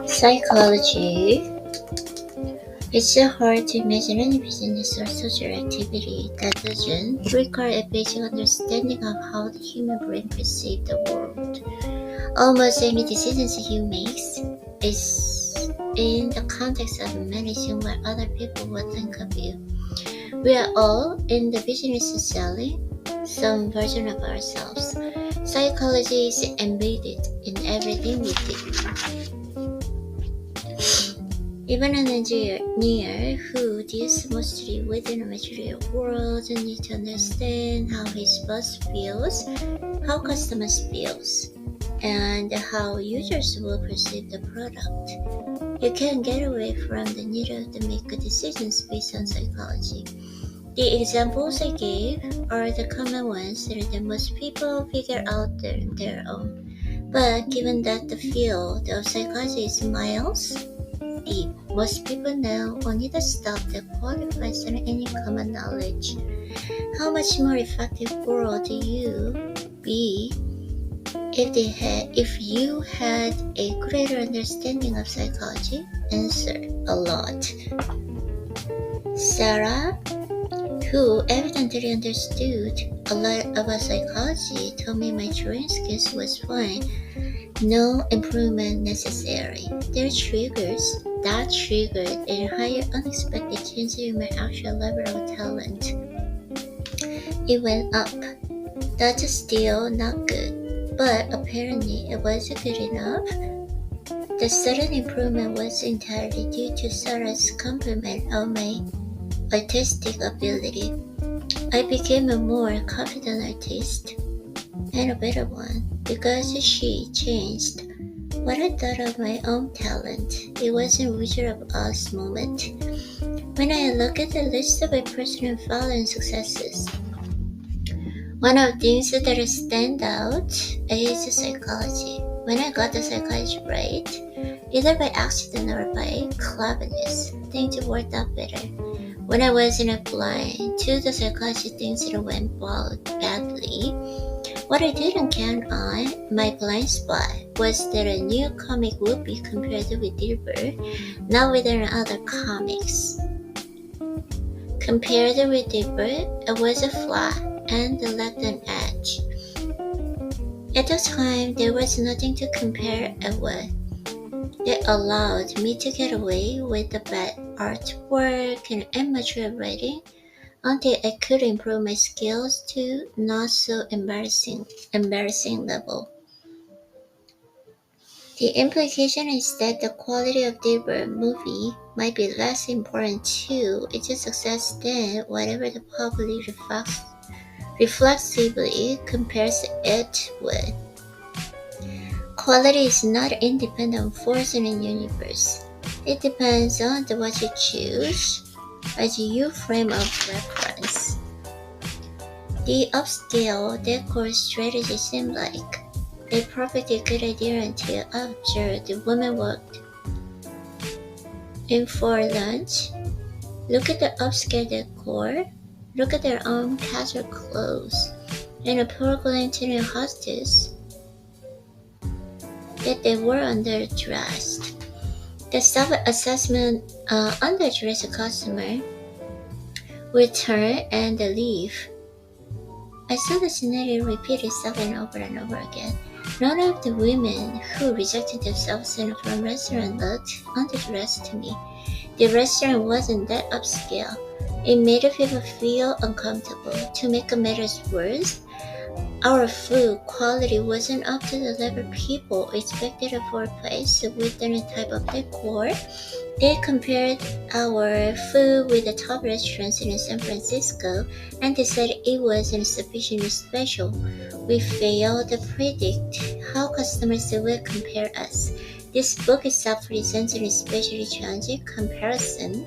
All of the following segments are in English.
Psychology. It's hard to imagine any business or social activity that doesn't require a basic understanding of how the human brain perceives the world. Almost any decisions you make is in the context of managing what other people will think of you. We are all in the business of selling some version of ourselves. Psychology is embedded in everything we do. Even an engineer who deals mostly within a material world needs to understand how his boss feels, how customers feels, and how users will perceive the product. You can't get away from the need to make decisions based on psychology. The examples I gave are the common ones that most people figure out their own. But given that the field of psychology is miles deep, most people know only the stuff that qualifies for any common knowledge. How much more effective would you be if you had a greater understanding of psychology? Answer: a lot. Sarah, who evidently understood a lot about psychology, told me my drawing skills was fine. No improvement necessary. There are triggers that triggered a higher unexpected change in my actual level of talent. It went up. That's still not good, but apparently it was good enough. The sudden improvement was entirely due to Sarah's compliment of my artistic ability. I became a more confident artist and a better one because she changed what I thought of my own talent. It was a Wizard of Oz moment. When I look at the list of my personal following successes, one of the things that stand out is psychology. When I got the psychology right, either by accident or by cleverness, things worked out better. When I wasn't applying to the psychology, things that went badly. What I didn't count on, my blind spot, was that a new comic would be compared with Dilbert, not with other comics. Compared with Dilbert, it was a flat and lacked an edge. At the time, there was nothing to compare it with. It allowed me to get away with the bad artwork and amateur writing until I could improve my skills to not so embarrassing level. The implication is that the quality of the movie might be less important to its success than whatever the public reflexively compares it with. Quality is not an independent force in the universe. It depends on what you choose as your frame of reference. The upscale decor strategy seemed like a perfectly good idea until I observed the women walked in for lunch. Look at the upscale decor. Look at their own casual clothes and a poor gluten hostess that they were underdressed. The self-assessment underdressed customer would turn and leave. I saw the scenario repeat itself over and over again. None of the women who rejected themselves from restaurant looked underdressed to me. The restaurant wasn't that upscale. It made people feel uncomfortable. To make matters worse, our food quality wasn't up to the level people expected for a place with any type of decor. They compared our food with the top restaurants in San Francisco and they said it wasn't sufficiently special. We failed to predict how customers will compare us. This book itself presents an especially challenging comparison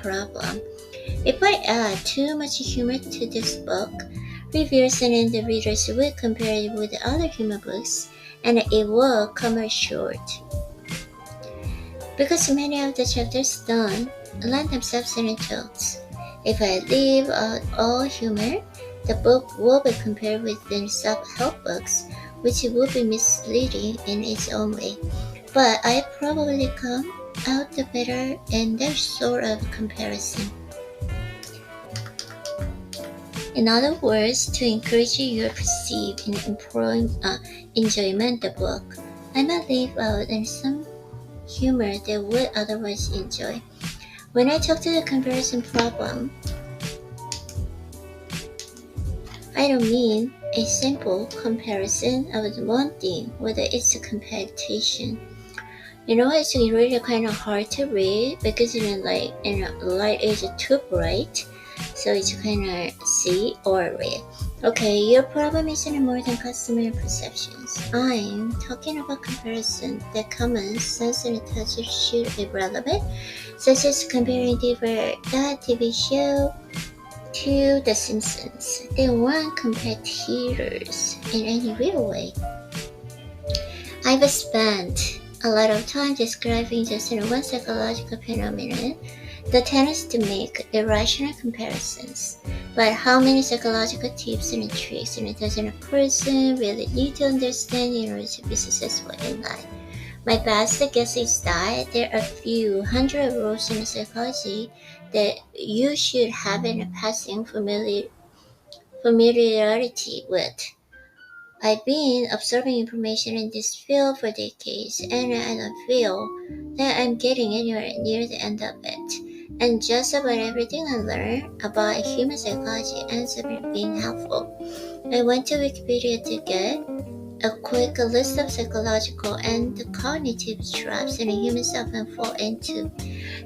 problem. If I add too much humor to this book, Reviewers and the readers will compare it with other human books, and it will come up short. Because many of the chapters don't lend themselves any jokes. If I leave out all humor, the book will be compared with the self-help books, which would be misleading in its own way. But I probably come out the better in that sort of comparison. In other words, to encourage your perceived and enjoyment of the book, I might leave out some humor they would otherwise enjoy. When I talk to the comparison problem, I don't mean a simple comparison of one thing, whether it's a competition. It's really kind of hard to read because light is too bright, so it's kind of see or read. Okay, your problem isn't more than customer perceptions. I'm talking about comparison that common sense and touch should be relevant, such as comparing that TV show to The Simpsons. They weren't competitors in any real way. I've spent a lot of time describing just one psychological phenomenon, the tendency to make irrational comparisons. But how many psychological tips and tricks does a person really need to understand in order to be successful in life? My best guess is that there are a few hundred rules in psychology that you should have a passing familiarity with. I've been observing information in this field for decades, and I don't feel that I'm getting anywhere near the end of it. And just about everything I learned about human psychology ends up being helpful. I went to Wikipedia to get a quick list of psychological and cognitive traps that humans often fall into.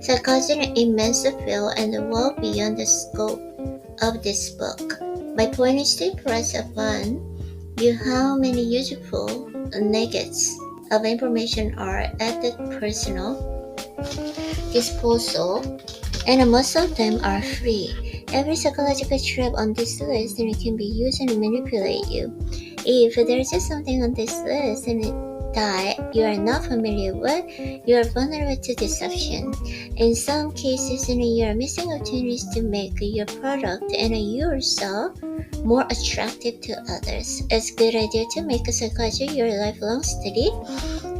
Psychology is an immense field and well beyond the scope of this book. My point is to impress upon you how many useful nuggets of information are at the personal disposal, and most of them are free. Every psychological trap on this list can be used to manipulate you. If there is something on this list that you are not familiar with, you are vulnerable to deception. In some cases, you are missing opportunities to make your product and yourself more attractive to others. It's a good idea to make psychology your lifelong study.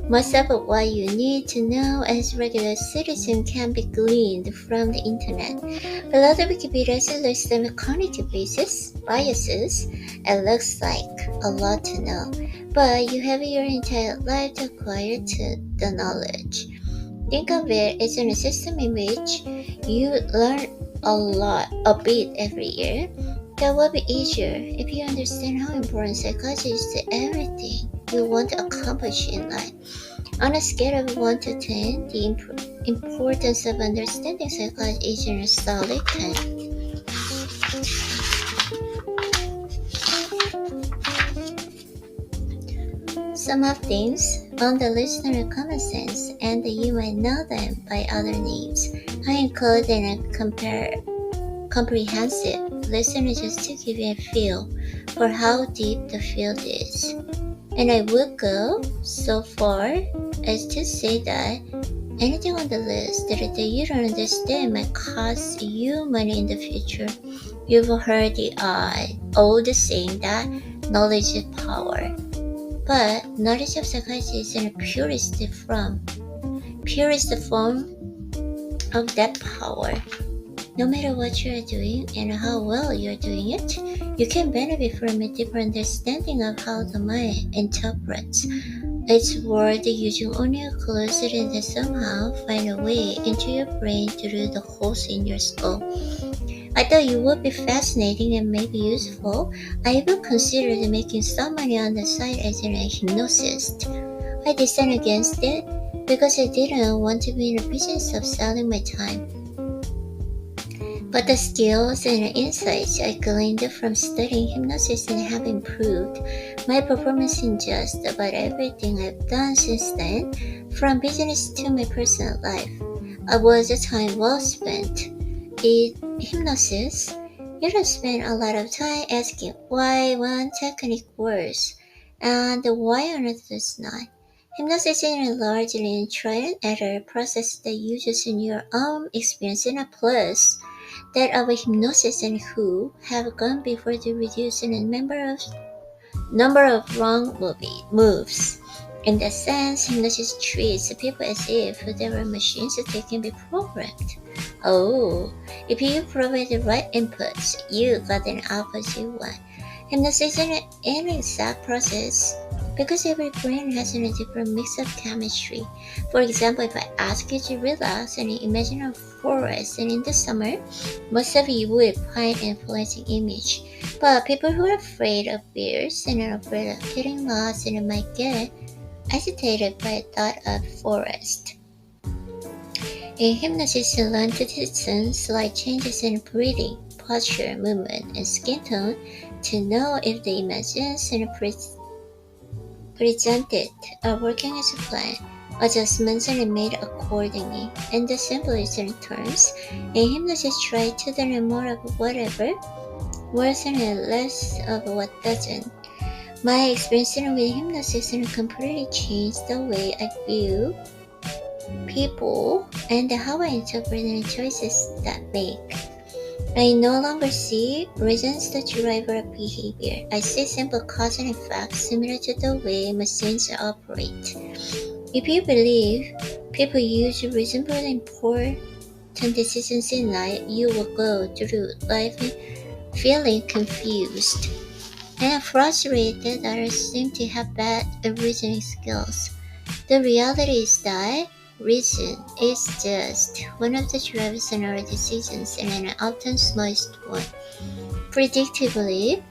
Most of what you need to know as a regular citizen can be gleaned from the internet. Below the Wikipedia's list of cognitive biases, it looks like a lot to know, but you have your entire life to acquire the knowledge. Think of it as a system in which you learn a bit every year. That will be easier if you understand how important psychology is to everything you want to accomplish in life. On a scale of 1 to 10, the importance of understanding psychology is a solid 10. Some of things on the list are common sense, and you might know them by other names. I include a comprehensive list just to give you a feel for how deep the field is. And I would go so far as to say that anything on the list that you don't understand might cost you money in the future. You've heard the old saying that knowledge is power. But knowledge of psychology is in a purest form of that power. No matter what you are doing and how well you are doing it, you can benefit from a deeper understanding of how the mind interprets its word using only a closer and somehow find a way into your brain through the holes in your skull. I thought it would be fascinating and maybe useful. I even considered making some money on the side as an hypnotist. I decided against it because I didn't want to be in the business of selling my time. But the skills and insights I gleaned from studying hypnosis have improved my performance in just about everything I've done since then, from business to my personal life. It was a time well spent. In hypnosis, You don't spend a lot of time asking why one technique works and why another does not. Hypnosis is a largely trial and error process that uses your own experience and plus that of a hypnosis and who have gone before to reduce the number of wrong moves. In that sense, hypnosis treats people as if they were machines that can be programmed. Oh, if you provide the right inputs, you got an output you want. Hypnosis is an exact process because every brain has a different mix of chemistry. For example, if I ask you to relax and imagine a forest and in the summer, most of you would find an influencing image. But people who are afraid of bears and are afraid of getting lost and might get agitated by the thought of forest. In hypnosis, you learn to discern slight changes in breathing, posture, movement, and skin tone to know if the images and presented are working as planned. Adjustments are made accordingly. In the simplest terms, a hypnotist tries to learn more of whatever works and less of what doesn't. My experience with hypnosis completely changed the way I view people and how I interpret the choices that make. I no longer see reasons that drive our behavior. I see simple cause and effect similar to the way machines operate. If you believe people use reasonable and important decisions in life, you will go through life feeling confused and frustrated that seem to have bad reasoning skills. The reality is that reason is just one of the drivers in our decisions and an often smallest one. Predictably,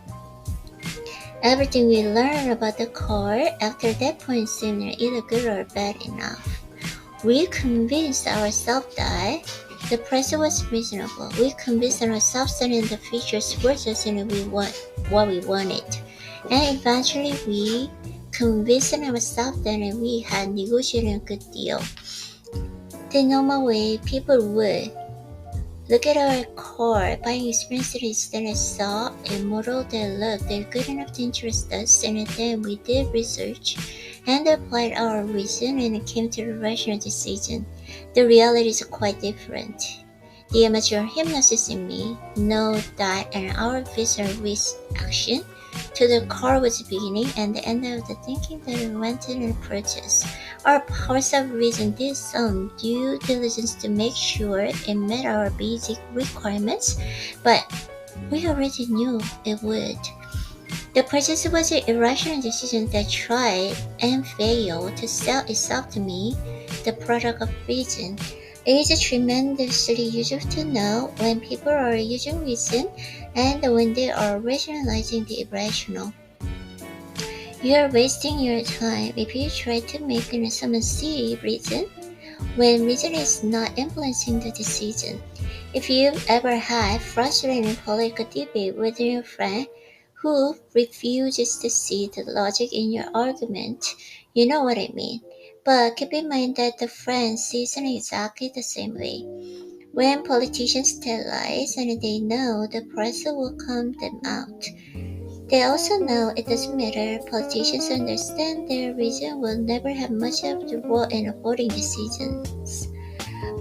everything we learn about the car after that point seemed either good or bad enough. We convinced ourselves that the price was reasonable. We convinced ourselves that the features were just what we wanted. And eventually we convinced ourselves that we had negotiated a good deal. The normal way people would look at our car, buying experiences that I saw a model that looked good enough to interest us, and then we did research and applied our reason and came to the rational decision. The reality is quite different. The amateur hypnotist in me know that an hour visual reaction to the car was the beginning and the end of the thinking that we rented and purchased. Our powers of reason did some due diligence to make sure it met our basic requirements, but we already knew it would. The purchase was an irrational decision that tried and failed to sell itself to me, the product of reason. It is tremendously useful to know when people are using reason and when they are rationalizing the irrational. You are wasting your time if you try to make someone see reason when reason is not influencing the decision. If you've ever had frustrating political debate with your friend who refuses to see the logic in your argument, you know what I mean. But keep in mind that the friend sees it exactly the same way. When politicians tell lies and they know the price will calm them out, they also know it doesn't matter. Politicians understand their reason will never have much of the role in voting decisions.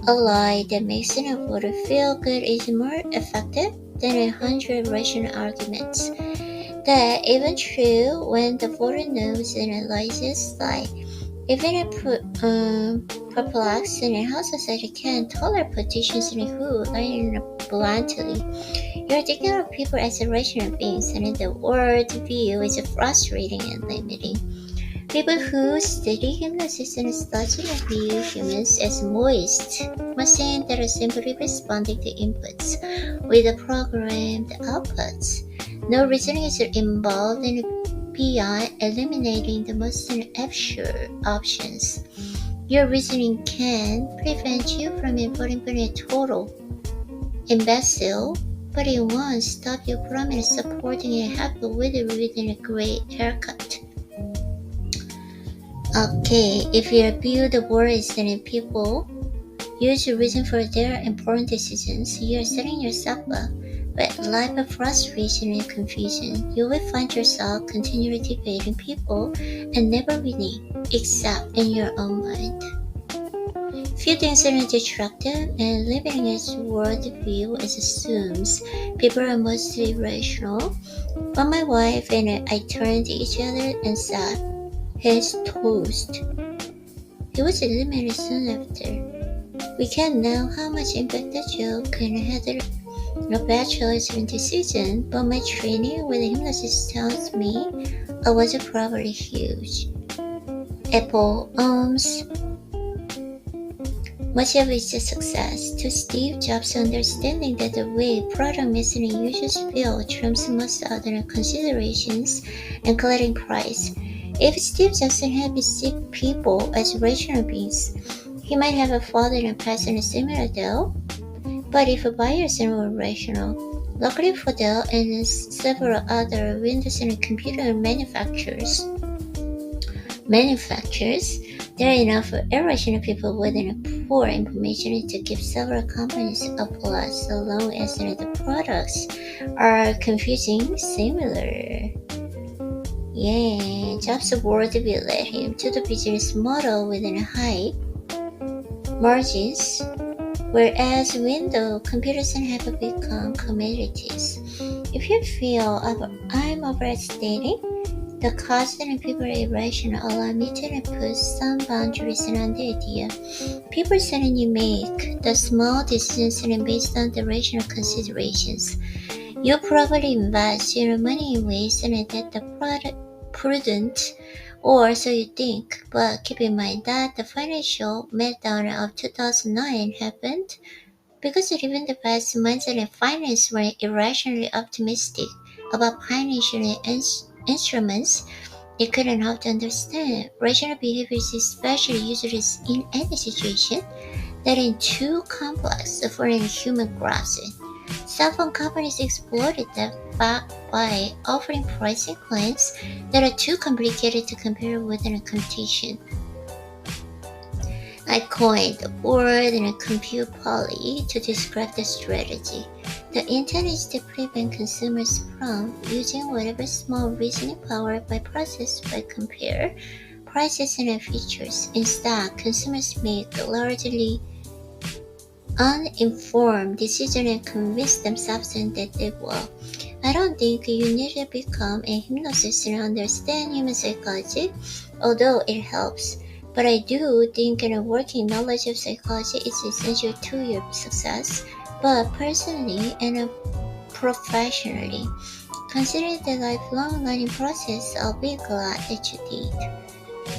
A lie that makes a voter feel good is more effective than 100 rational arguments. That even true when the voter knows and analyzes lie. Even a perplexed and how society can tolerate politicians who lie bluntly. You're thinking of people as rational beings, and the world view is frustrating and limiting. People who study hypnosis and study view humans as moist machines that are simply responding to inputs with the programmed outputs. No reasoning is involved in beyond eliminating the most absurd options. Your reasoning can prevent you from avoiding being a total imbecile, but it won't stop you from supporting a happy widow with a great haircut. Okay, if you view the world and people use your reason for their important decisions, you're setting yourself up. But life of frustration and confusion. You will find yourself continually debating people and never winning, except in your own mind. Few things are destructive, and living its worldview assumes people are mostly rational. But my wife and I turned to each other and said, "He's toast." He was eliminated soon after. We can't know how much impact the joke can have a bachelor's in decision, but my training with hypnosis tells me I was probably huge. Apple owns much of its success to Steve Jobs' understanding that the way product messaging users feel trumps most other considerations, including price. If Steve Jobs had perceived people as rational beings, he might have a father and person similar Dell. But if buyers were rational, luckily for Dell and several other Windows and computer manufacturers, there are enough irrational people with poor information to give several companies a plus, so long as the products are confusing similar. Yeah, Jobs' worldview led him to the business model within high margins, whereas Windows computers have become commodities. If you feel I'm overstating the cost and people are irrational, allow me to put some boundaries around the idea. People suddenly make the small decisions based on the rational considerations. You probably invest your money in ways that the prudent, or so you think, but keep in mind that the financial meltdown of 2009 happened because even the best minds in finance were irrationally optimistic about financial instruments they couldn't help to understand. Rational behavior is especially useless in any situation that is too complex for any human grasp. Cell phone companies exploited that fact by offering pricing plans that are too complicated to compare with a computation. I coined the word compute poly to describe the strategy. The intent is to prevent consumers from using whatever small reasoning power by process by compare prices and features. Instead, consumers make largely uninformed decisions and convince themselves that they will. I don't think you need to become a hypnotist and understand human psychology, although it helps. But I do think a working knowledge of psychology is essential to your success, both personally and professionally. Considering the lifelong learning process, I'll be glad that you did.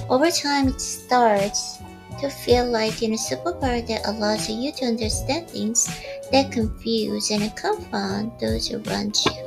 Over time, it starts to feel like a superpower that allows you to understand things that confuse and confound those around you.